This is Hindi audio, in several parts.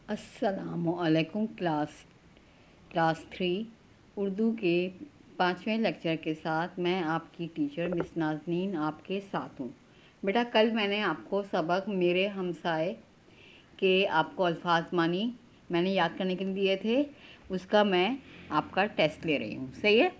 अस्सलामुअलैकुम क्लास 3 उर्दू के 5वें लेक्चर के साथ मैं आपकी टीचर मिस नाज़नीन आपके साथ हूँ। बेटा, कल मैंने आपको सबक मेरे हमसाए के आपको अल्फाज मानी मैंने याद करने के लिए दिए थे, उसका मैं आपका टेस्ट ले रही हूँ। सही है?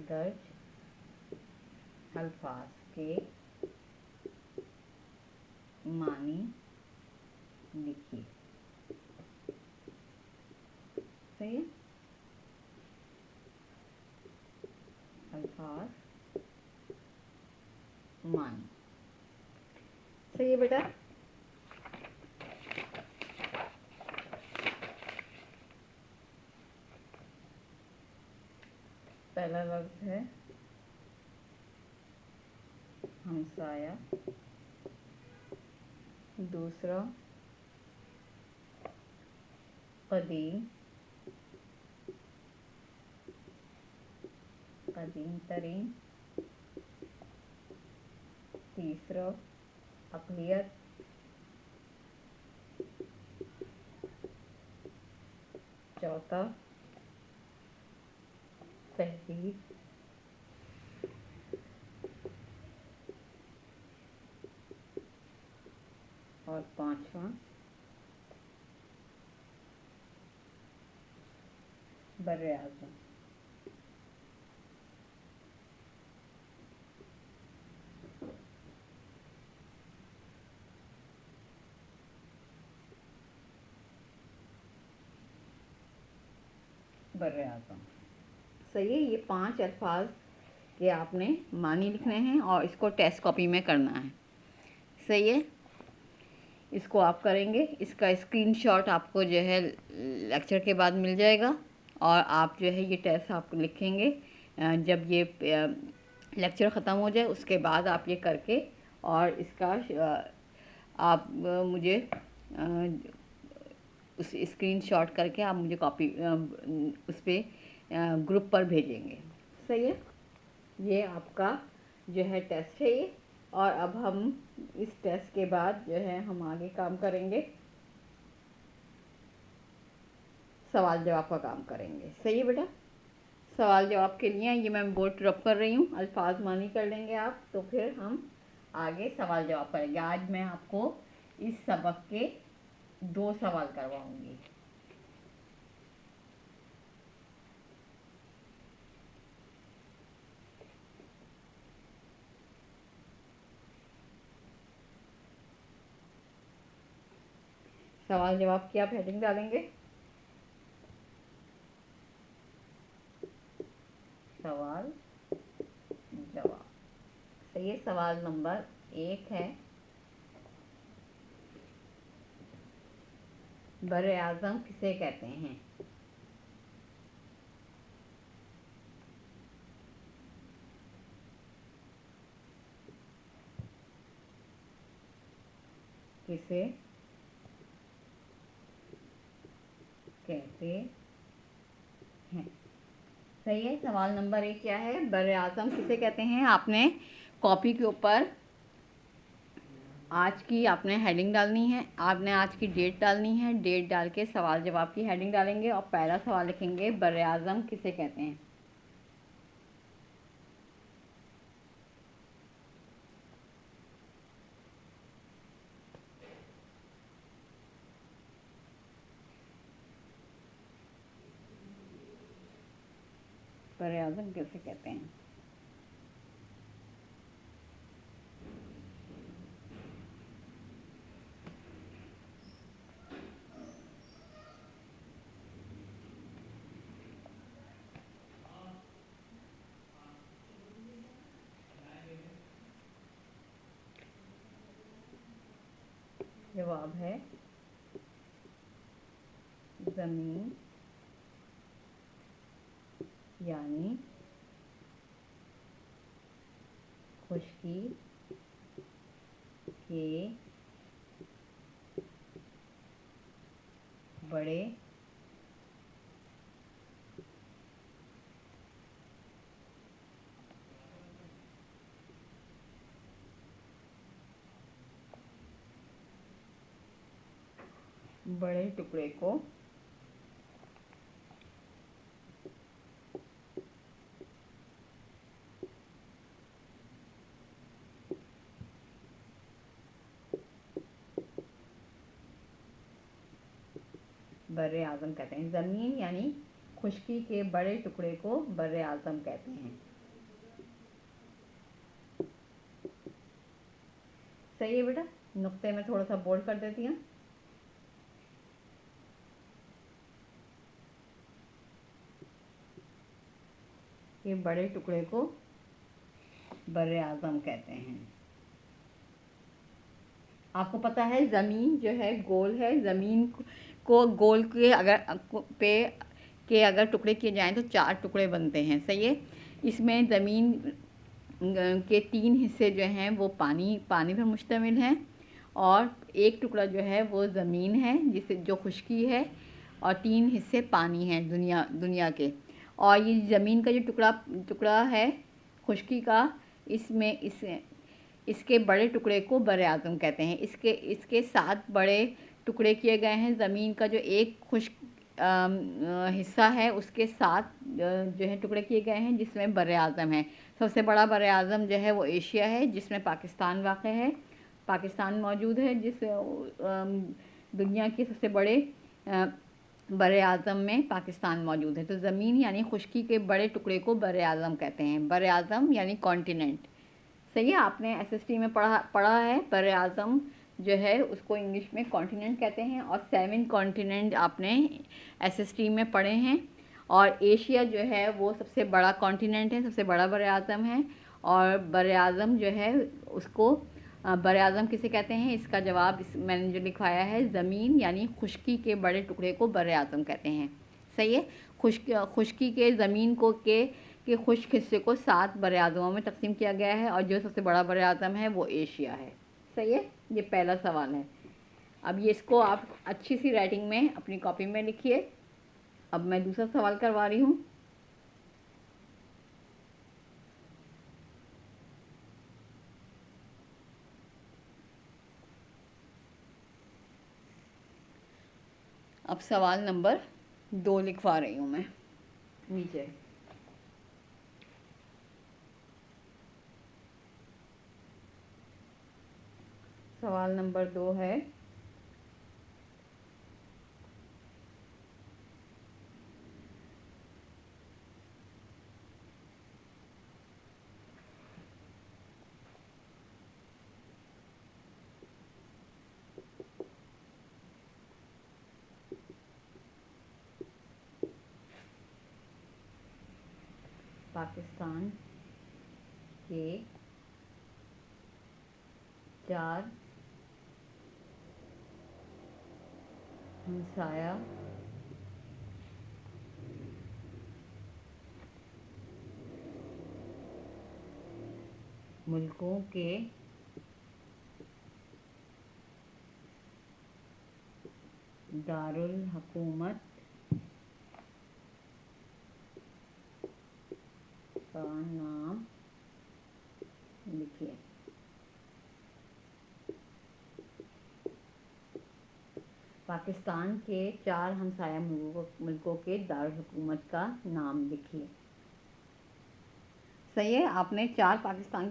दर्ज अल्फाज के मानी लिखिए। सही है? अल्फाज मानी। सही है बेटा? पहला लफ्ज़ है हमसाया, दूसरा कदीम कदीम तरीन, तीसरा अक़लियत, चौथा तहजीब, और पांचवा बर्रे आज़म। बर्रे आज़म। सही है? ये 5 अल्फाज के आपने मानी लिखने हैं और इसको टेस्ट कॉपी में करना है। सही है? इसको आप करेंगे, इसका स्क्रीनशॉट आपको जो है लेक्चर के बाद मिल जाएगा और आप जो है ये टेस्ट आप लिखेंगे। जब ये लेक्चर ख़त्म हो जाए उसके बाद आप ये करके और इसका आप मुझे उस स्क्रीनशॉट करके आप मुझे कॉपी उस पर ग्रुप पर भेजेंगे। सही है? ये आपका जो है टेस्ट है ये। और अब हम इस टेस्ट के बाद जो है हम आगे काम करेंगे, सवाल जवाब का काम करेंगे। सही है बेटा? सवाल जवाब के लिए ये मैं बोर्ड ड्रॉप कर रही हूँ, अल्फाज मानी कर लेंगे आप, तो फिर हम आगे सवाल जवाब करेंगे। आज मैं आपको इस सबक के 2 सवाल करवाऊंगी। सवाल जवाब की आप हेडिंग डालेंगे, सवाल जवाब। सही है? सवाल नंबर 1 है, बर्रे आज़म किसे कहते हैं? किसे कहते हैं? सही है? सवाल नंबर 1 क्या है? बर्रे आज़म किसे कहते हैं? आपने कॉपी के ऊपर आज की आपने हेडिंग डालनी है, आपने आज की डेट डालनी है, डेट डाल के सवाल जवाब की हेडिंग डालेंगे और पहला सवाल लिखेंगे, बर्रे आज़म किसे कहते हैं? बर्रे आज़म किसे कहते हैं? जवाब है ज़मीन यानी खुश्की के बड़े बड़े टुकड़े को बर्रे आज़म कहते हैं। ज़मीन यानी खुश्की के बड़े टुकड़े को बर्रे आज़म कहते हैं। सही है बेटा, नुक्ते में थोड़ा सा बोल्ड कर देती हूँ। ये बड़े टुकड़े को बर्रे आज़म कहते हैं। आपको पता है ज़मीन जो है गोल है, ज़मीन को गोल के अगर टुकड़े किए जाएं तो 4 टुकड़े बनते हैं। सही है। इसमें ज़मीन के 3 हिस्से जो हैं वो पानी पर मुश्तमिल हैं, और एक टुकड़ा जो है वो ज़मीन है जिसे जो खुश्की है, और 3 हिस्से पानी हैं दुनिया के। और ये ज़मीन का जो टुकड़ा है खुश्की का, इसके बड़े टुकड़े को बर्रे आज़म कहते हैं। इसके 7 बड़े टुकड़े किए गए हैं। ज़मीन का जो एक खुश्क हिस्सा है उसके 7 जो है टुकड़े किए गए हैं, जिसमें बर्रे आज़म है। सबसे बड़ा बर्रे आज़म जो है वो एशिया है, जिसमें पाकिस्तान वाक़ है। पाकिस्तान मौजूद है, दुनिया के सबसे बड़े बर्रे आज़म में पाकिस्तान मौजूद है। तो ज़मीन यानी खुश्की के बड़े टुकड़े को बर्रे आज़म कहते हैं। बर्रे आज़म यानी कॉन्टिनेंट। सही है, आपने एसएसटी में पढ़ा है। बर्रे आज़म जो है उसको इंग्लिश में कॉन्टिनेंट कहते हैं, और 7 कॉन्टिनेंट आपने एसएसटी में पढ़े हैं। और एशिया जो है वो सबसे बड़ा कॉन्टिनेंट है, सबसे बड़ा बर्रे आज़म है। और बर्रे आज़म जो है उसको बर्रे आज़म किसे कहते हैं, इसका जवाब मैंने जो लिखवाया है, ज़मीन यानी खुश्की के बड़े टुकड़े को बर्रे आज़म कहते हैं। सही है। खुश्की के ज़मीन के खुश्क हिस्से को 7 बर्रे आज़मों में तकसीम किया गया है, और जो सबसे बड़ा बर्रे आज़म है वो एशिया है। सही है। ये पहला सवाल है। अब ये इसको आप अच्छी सी राइटिंग में अपनी कॉपी में लिखिए। अब मैं दूसरा सवाल करवा रही हूँ। अब सवाल नंबर 2 लिखवा रही हूँ मैं नीचे। सवाल नंबर 2 है, पाकिस्तान के 4 हमसाया मुल्कों के दारुल हुकूमत का नाम लिखिए। पाकिस्तान के 4 हमसाया मुल्कों के दारुल हुकूमत का नाम लिखिए। सही है। आपने 4 पाकिस्तान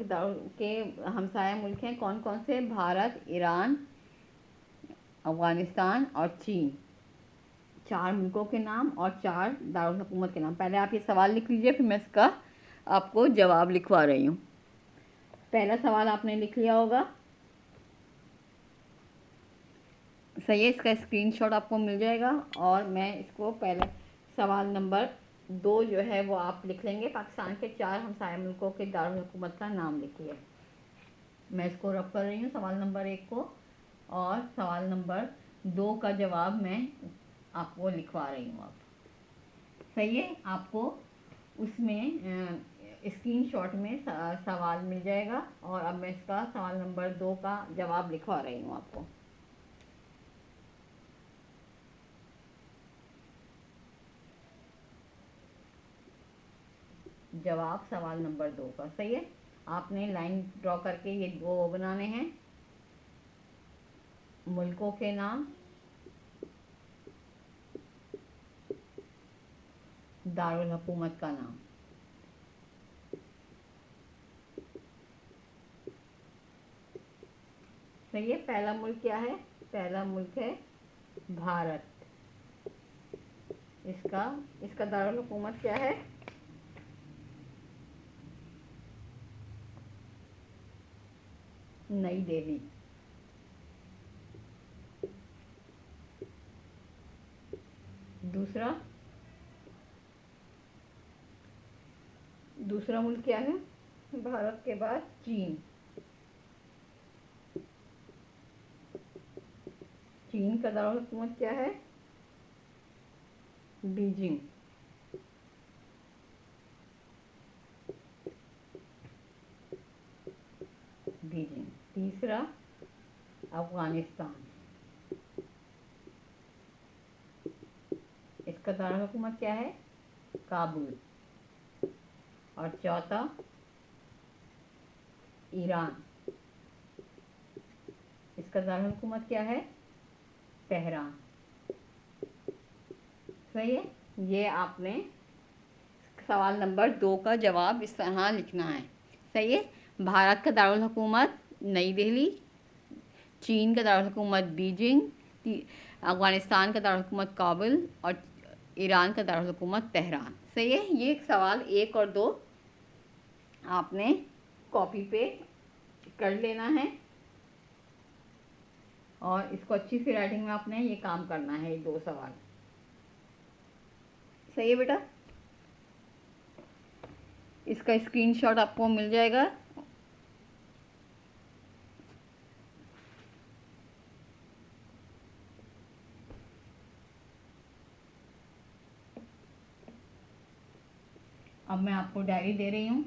के हमसाया मुल्क हैं। कौन कौन से? भारत, ईरान, अफ़गानिस्तान और चीन। 4 मुल्कों के नाम और 4 दारुल हुकूमत के नाम। पहले आप ये सवाल लिख लीजिए, फिर मैं इसका आपको जवाब लिखवा रही हूँ। पहला सवाल आपने लिख लिया होगा। सही है। इसका स्क्रीनशॉट आपको मिल जाएगा, और मैं इसको पहले सवाल नंबर 2 जो है वो आप लिख लेंगे। पाकिस्तान के 4 हमसाया मुल्कों के दारुल हुकूमत का नाम लिखिए। मैं इसको रब कर रही हूँ सवाल नंबर 1 को, और सवाल नंबर 2 का जवाब मैं आपको लिखवा रही हूँ। आप सही है। आपको उसमें स्क्रीनशॉट में सवाल मिल जाएगा। और अब मैं इसका सवाल नंबर 2 का जवाब लिखवा रही हूँ आपको। जवाब सवाल नंबर 2 का सही है। आपने लाइन ड्रॉ करके ये दो बनाने हैं, मुल्कों के नाम, दारुल हुकूमत का नाम। सही है। पहला मुल्क क्या है? पहला मुल्क है भारत। इसका दारुल हुकूमत क्या है? नई दिल्ली। दूसरा मुल्क क्या है भारत के बाद? चीन। चीन का दारुल हुकूमत क्या है? बीजिंग। तीसरा अफगानिस्तान। इसका दारुल हुकूमत क्या है? काबुल। और चौथा ईरान। इसका दारुल हुकूमत क्या है? तेहरान। सही है। ये आपने सवाल नंबर 2 का जवाब इस तरह लिखना है। सही है। भारत का दारुल हुकूमत नई दिल्ली, चीन का दारुल हुकूमत बीजिंग, अफगानिस्तान का दारुल हुकूमत काबुल और ईरान का दारुल हुकूमत तेहरान। सही है। ये सवाल 1 और 2 आपने कॉपी पे कर लेना है और इसको अच्छी सी राइटिंग में आपने ये काम करना है, ये 2 सवाल। सही है बेटा। इसका स्क्रीनशॉट आपको मिल जाएगा। अब मैं आपको डायरी दे रही हूँ।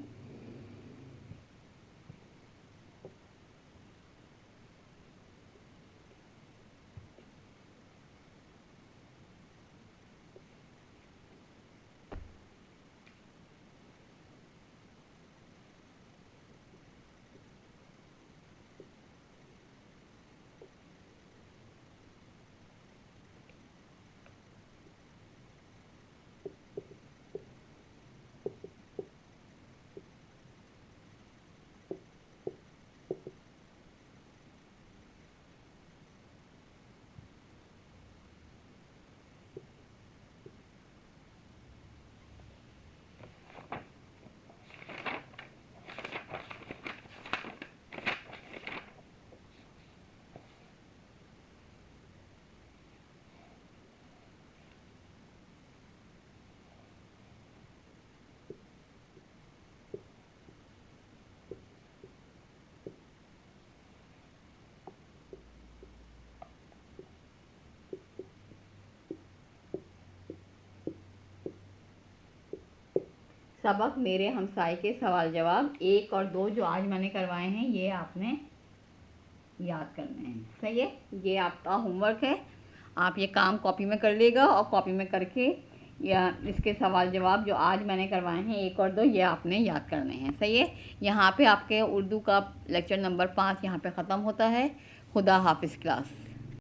सबक मेरे हमसाए के सवाल जवाब 1 और 2 जो आज मैंने करवाए हैं, ये आपने याद करने हैं। सही है। ये आपका होमवर्क है। आप ये काम कॉपी में कर लेगा और कॉपी में करके या इसके सवाल जवाब जो आज मैंने करवाए हैं 1 और 2 ये आपने याद करने हैं। सही है। यहाँ पे आपके उर्दू का लेक्चर नंबर 5 यहाँ पे ख़त्म होता है। खुदा हाफिज़ क्लास।